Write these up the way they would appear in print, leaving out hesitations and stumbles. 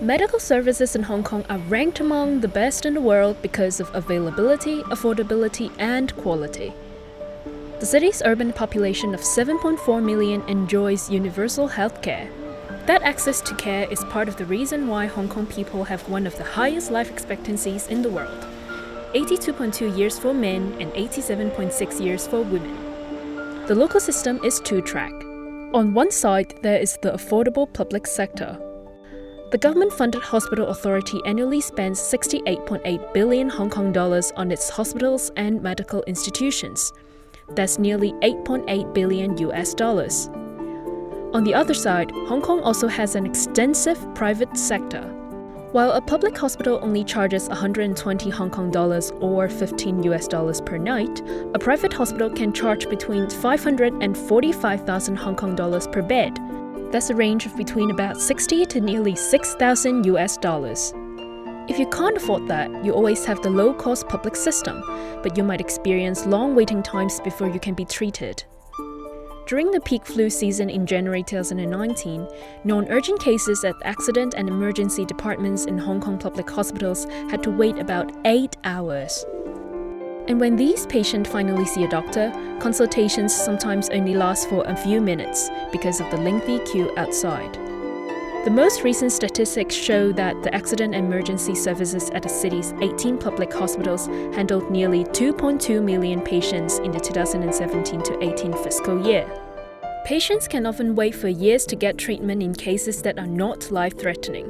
Medical services in Hong Kong are ranked among the best in the world because of availability, affordability, and quality. The city's urban population of 7.4 million enjoys universal healthcare. That access to care is part of the reason why Hong Kong people have one of the highest life expectancies in the world, 82.2 years for men and 87.6 years for women. The local system is two-track. On one side, there is the affordable public sector. The government-funded hospital authority annually spends 68.8 billion Hong Kong dollars on its hospitals and medical institutions. That's nearly 8.8 billion US dollars. On the other side, Hong Kong also has an extensive private sector. While a public hospital only charges 120 Hong Kong dollars or 15 US dollars per night, a private hospital can charge between 500 and 45,000 Hong Kong dollars per bed. That's a range of between about 60 to nearly 6,000 US dollars. If you can't afford that, you always have the low-cost public system, but you might experience long waiting times before you can be treated. During the peak flu season in January 2019, non-urgent cases at accident and emergency departments in Hong Kong public hospitals had to wait about 8 hours. And when these patients finally see a doctor, consultations sometimes only last for a few minutes because of the lengthy queue outside. The most recent statistics show that the accident and emergency services at the city's 18 public hospitals handled nearly 2.2 million patients in the 2017-18 fiscal year. Patients can often wait for years to get treatment in cases that are not life-threatening.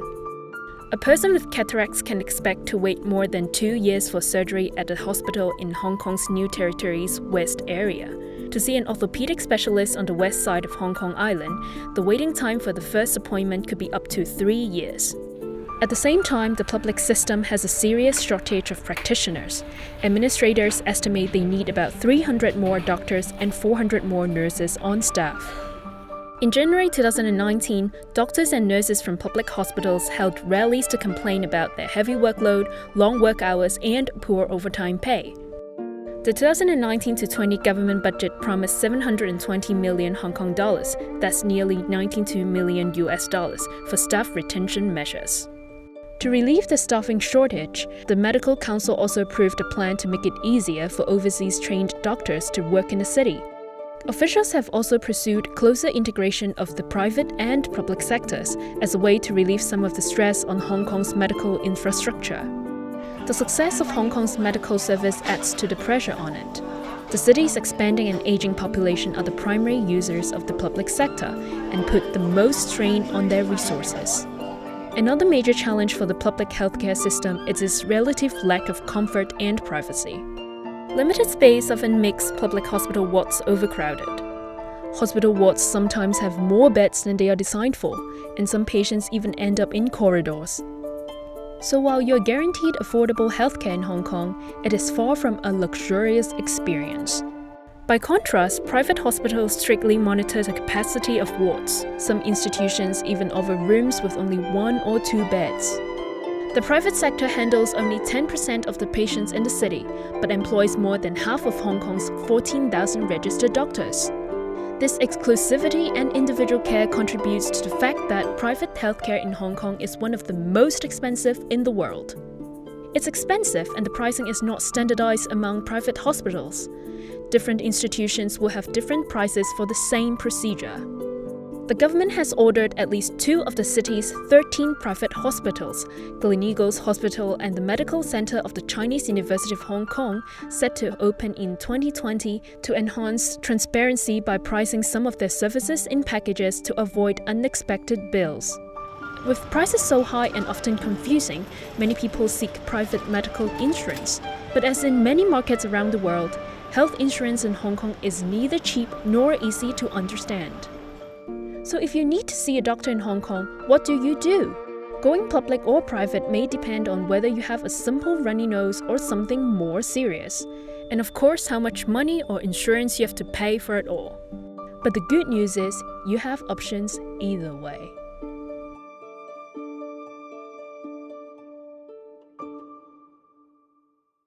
A person with cataracts can expect to wait more than 2 years for surgery at a hospital in Hong Kong's New Territories West area. To see an orthopedic specialist on the west side of Hong Kong Island, the waiting time for the first appointment could be up to 3 years. At the same time, the public system has a serious shortage of practitioners. Administrators estimate they need about 300 more doctors and 400 more nurses on staff. In January 2019, doctors and nurses from public hospitals held rallies to complain about their heavy workload, long work hours, and poor overtime pay. The 2019-20 government budget promised 720 million Hong Kong dollars, that's nearly 92 million US dollars, for staff retention measures. To relieve the staffing shortage, the Medical Council also approved a plan to make it easier for overseas trained doctors to work in the city. Officials have also pursued closer integration of the private and public sectors as a way to relieve some of the stress on Hong Kong's medical infrastructure. The success of Hong Kong's medical service adds to the pressure on it. The city's expanding and aging population are the primary users of the public sector and put the most strain on their resources. Another major challenge for the public healthcare system is its relative lack of comfort and privacy. Limited space often makes public hospital wards overcrowded. Hospital wards sometimes have more beds than they are designed for, and some patients even end up in corridors. So while you're guaranteed affordable healthcare in Hong Kong, it is far from a luxurious experience. By contrast, private hospitals strictly monitor the capacity of wards. Some institutions even offer rooms with only 1 or 2 beds. The private sector handles only 10% of the patients in the city, but employs more than half of Hong Kong's 14,000 registered doctors. This exclusivity and individual care contributes to the fact that private healthcare in Hong Kong is one of the most expensive in the world. It's expensive and the pricing is not standardized among private hospitals. Different institutions will have different prices for the same procedure. The government has ordered at least 2 of the city's 13 private hospitals, Gleneagles Hospital and the Medical Center of the Chinese University of Hong Kong, set to open in 2020 to enhance transparency by pricing some of their services in packages to avoid unexpected bills. With prices so high and often confusing, many people seek private medical insurance. But as in many markets around the world, health insurance in Hong Kong is neither cheap nor easy to understand. So if you need to see a doctor in Hong Kong, what do? Going public or private may depend on whether you have a simple runny nose or something more serious. And of course, how much money or insurance you have to pay for it all. But the good news is, you have options either way.